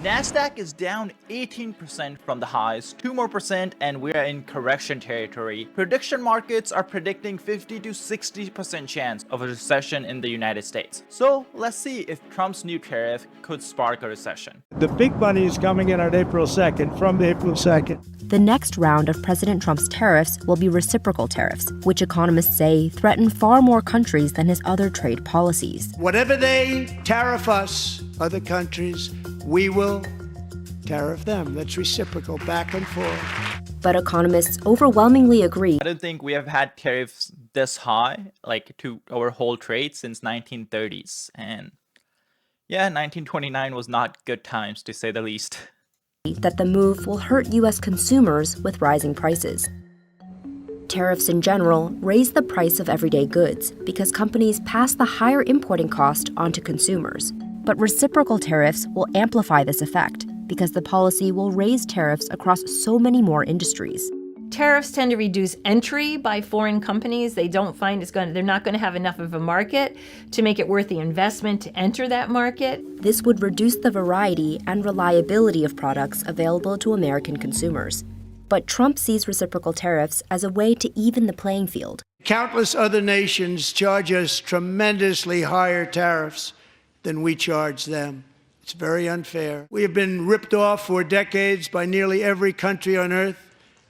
Nasdaq is down 18% from the highs, 2 more percent, and we are in correction territory. Prediction markets are predicting 50 to 60% chance of a recession in the United States. So let's see if Trump's new tariff could spark a recession. The big money is coming in on April 2nd, from April 2nd. The next round of President Trump's tariffs will be reciprocal tariffs, which economists say threaten far more countries than his other trade policies. Whatever they tariff us, other countries, we will tariff them. That's reciprocal, back and forth. But economists overwhelmingly agree. I don't think we have had tariffs this high, like to our whole trade, since 1930s. And yeah, 1929 was not good times, to say the least. That the move will hurt U.S. consumers with rising prices. Tariffs in general raise the price of everyday goods because companies pass the higher importing cost onto consumers. But reciprocal tariffs will amplify this effect because the policy will raise tariffs across so many more industries. Tariffs tend to reduce entry by foreign companies. They don't find they're not going to have enough of a market to make it worth the investment to enter that market. This would reduce the variety and reliability of products available to American consumers. But Trump sees reciprocal tariffs as a way to even the playing field. Countless other nations charge us tremendously higher tariffs than we charge them. It's very unfair. We have been ripped off for decades by nearly every country on earth,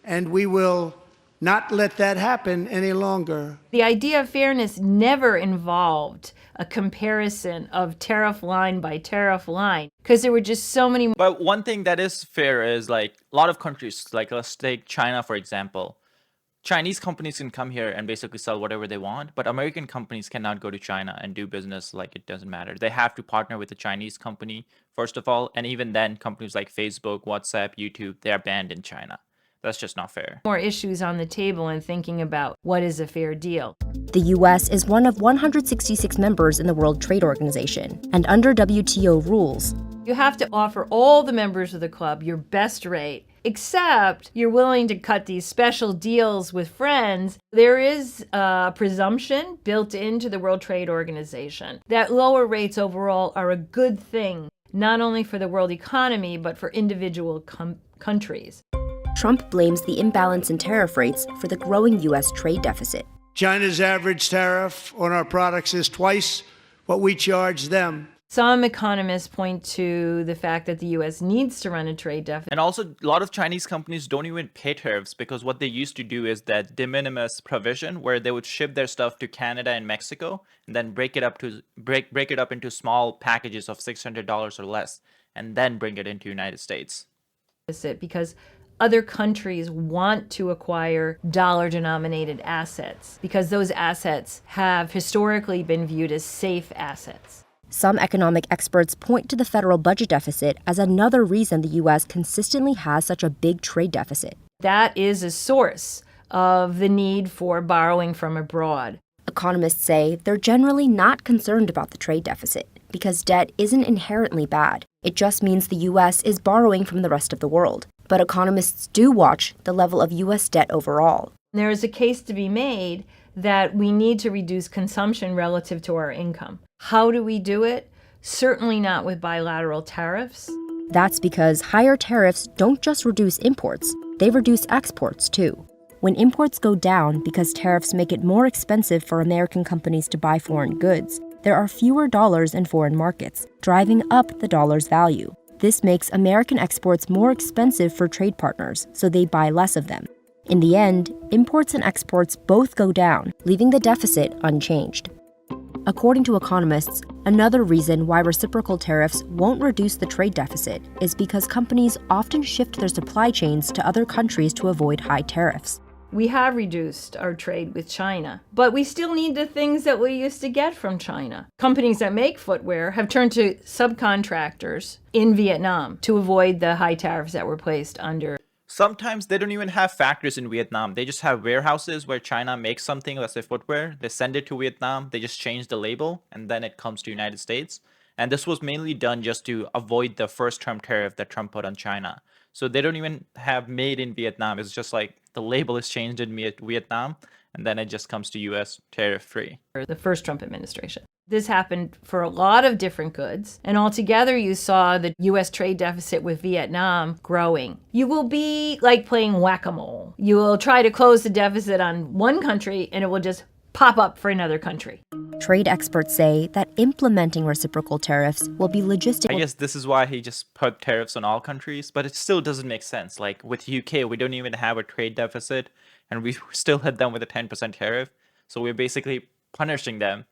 and we will not let that happen any longer. The idea of fairness never involved a comparison of tariff line by tariff line because there were just so many. But one thing that is fair is, like, a lot of countries, like let's take China for example. Chinese companies can come here and basically sell whatever they want, but American companies cannot go to China and do business. Like, it doesn't matter. They have to partner with a Chinese company, first of all, and even then, companies like Facebook, WhatsApp, YouTube, they are banned in China. That's just not fair. More issues on the table and thinking about what is a fair deal. The U.S. is one of 166 members in the World Trade Organization, and under WTO rules, you have to offer all the members of the club your best rate, except you're willing to cut these special deals with friends. There is a presumption built into the World Trade Organization that lower rates overall are a good thing, not only for the world economy, but for individual countries. Trump blames the imbalance in tariff rates for the growing U.S. trade deficit. China's average tariff on our products is twice what we charge them. Some economists point to the fact that the U.S. needs to run a trade deficit. And also, a lot of Chinese companies don't even pay tariffs because what they used to do is that de minimis provision where they would ship their stuff to Canada and Mexico and then break it up into small packages of $600 or less and then bring it into United States. Because other countries want to acquire dollar-denominated assets because those assets have historically been viewed as safe assets. Some economic experts point to the federal budget deficit as another reason the U.S. consistently has such a big trade deficit. That is a source of the need for borrowing from abroad. Economists say they're generally not concerned about the trade deficit because debt isn't inherently bad. It just means the U.S. is borrowing from the rest of the world. But economists do watch the level of U.S. debt overall. There is a case to be made that we need to reduce consumption relative to our income. How do we do it? Certainly not with bilateral tariffs. That's because higher tariffs don't just reduce imports, they reduce exports too. When imports go down because tariffs make it more expensive for American companies to buy foreign goods, there are fewer dollars in foreign markets, driving up the dollar's value. This makes American exports more expensive for trade partners, so they buy less of them. In the end, imports and exports both go down, leaving the deficit unchanged. According to economists, another reason why reciprocal tariffs won't reduce the trade deficit is because companies often shift their supply chains to other countries to avoid high tariffs. We have reduced our trade with China, but we still need the things that we used to get from China. Companies that make footwear have turned to subcontractors in Vietnam to avoid the high tariffs that were placed under. Sometimes they don't even have factories in Vietnam. They just have warehouses where China makes something, let's say footwear. They send it to Vietnam. They just change the label and then it comes to United States. And this was mainly done just to avoid the first term tariff that Trump put on China. So they don't even have made in Vietnam. It's just like the label is changed in Vietnam and then it just comes to US tariff free. The first Trump administration. This happened for a lot of different goods, and altogether you saw the U.S. trade deficit with Vietnam growing. You will be like playing whack-a-mole. You will try to close the deficit on one country, and it will just pop up for another country. Trade experts say that implementing reciprocal tariffs will be logistically. I guess this is why he just put tariffs on all countries, but it still doesn't make sense. Like with UK, we don't even have a trade deficit, and we still hit them with a 10% tariff. So we're basically punishing them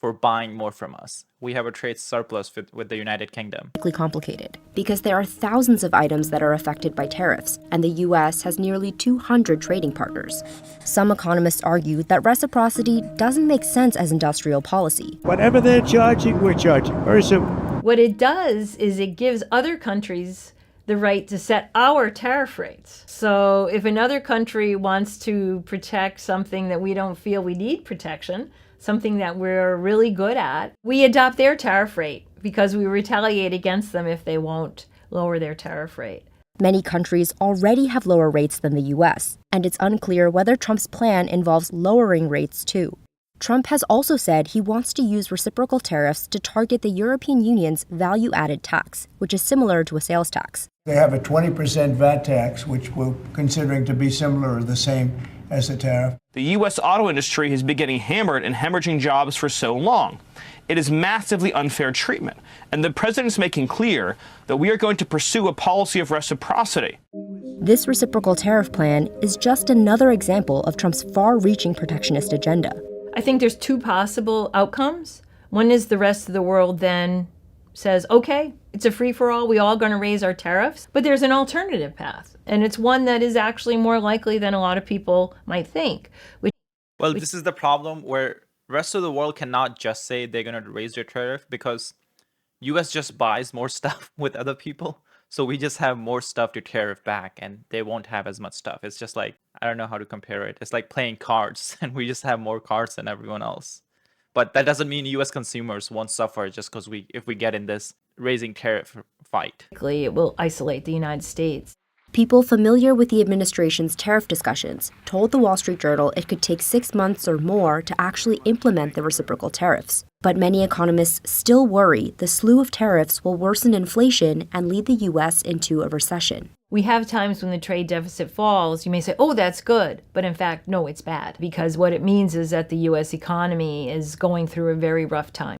for buying more from us. We have a trade surplus with the United Kingdom. Complicated because there are thousands of items that are affected by tariffs, and the U.S. has nearly 200 trading partners. Some economists argue that reciprocity doesn't make sense as industrial policy. Whatever they're charging, we're charging. Very simple. What it does is it gives other countries the right to set our tariff rates. So if another country wants to protect something that we don't feel we need protection, something that we're really good at, we adopt their tariff rate because we retaliate against them if they won't lower their tariff rate. Many countries already have lower rates than the U.S., and it's unclear whether Trump's plan involves lowering rates too. Trump has also said he wants to use reciprocal tariffs to target the European Union's value-added tax, which is similar to a sales tax. They have a 20% VAT tax, which we're considering to be similar or the same as the tariff. The U.S. auto industry has been getting hammered and hemorrhaging jobs for so long. It is massively unfair treatment, and the president's making clear that we are going to pursue a policy of reciprocity. This reciprocal tariff plan is just another example of Trump's far-reaching protectionist agenda. I think there's two possible outcomes. One is the rest of the world then says, okay, it's a free-for-all, we all going to raise our tariffs. But there's an alternative path, and it's one that is actually more likely than a lot of people might think. Well, this is the problem where rest of the world cannot just say they're going to raise their tariff because US just buys more stuff with other people. So we just have more stuff to tariff back and they won't have as much stuff. It's just like, I don't know how to compare it. It's like playing cards and we just have more cards than everyone else. But that doesn't mean US consumers won't suffer just because if we get in this raising tariff fight. It will isolate the United States. People familiar with the administration's tariff discussions told the Wall Street Journal it could take 6 months or more to actually implement the reciprocal tariffs. But many economists still worry the slew of tariffs will worsen inflation and lead the U.S. into a recession. We have times when the trade deficit falls, you may say, oh, that's good. But in fact, no, it's bad. Because what it means is that the U.S. economy is going through a very rough time.